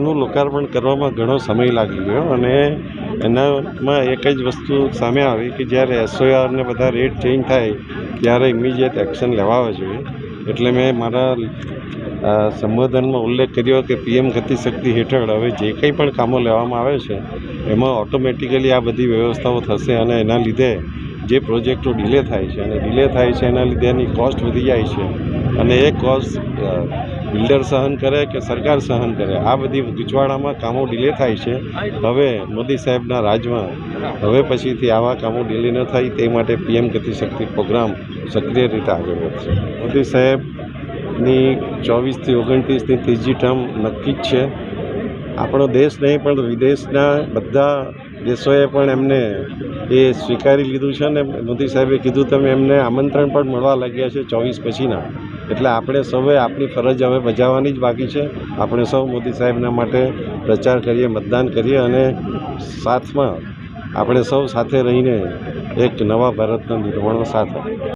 નું લોકાર્પણ કરવામાં ઘણો સમય લાગી ગયો અને એનામાં એક જ વસ્તુ સામે આવી કે જ્યારે SOR ને બધા રેટ ચેન્જ થાય ત્યારે ઇમિડિયેટ એક્શન લેવા જોઈએ. એટલે મેં મારા સંબોધનમાં ઉલ્લેખ કર્યો કે PM ગતિશક્તિ હેઠળ હવે જે કંઈ પણ કામો લેવામાં આવે છે એમાં ઓટોમેટિકલી આ બધી વ્યવસ્થાઓ થશે અને એના લીધે જે પ્રોજેક્ટો ડિલે થાય છે અને ડિલે થાય છે એના લીધે એની કોસ્ટ વધી જાય છે અને એ કોસ્ટ બિલ્ડર સહન કરે કે સરકાર સહન કરે, આ બધી ગૂંચવાડામાં કામો ડિલે થાય છે. હવે મોદી સાહેબના રાજમાં હવે પછીથી આવા કામો ડિલે ન થાય તે માટે PM ગતિશક્તિ પ્રોગ્રામ સક્રિય રીતે આગળ વધશે. મોદી સાહેબની 24 થી 29ની ત્રીજી ટર્મ નક્કી જ છે. આપણો દેશ નહીં પણ વિદેશના બધા દેશોએ પણ એમને એ સ્વીકારી લીધું છે અને મોદી સાહેબે કીધું તમે એમને આમંત્રણ પણ મળવા લાગ્યા છે 24 પછીના. એટલે આપણે સૌએ આપણી ફરજ હવે બજાવવાની જ બાકી છે. આપણે સૌ મોદી સાહેબના માટે પ્રચાર કરીએ, મતદાન કરીએ અને સાથમાં આપણે સૌ સાથે રહીને એક નવા ભારતના નિર્માણમાં સાથ આપીએ.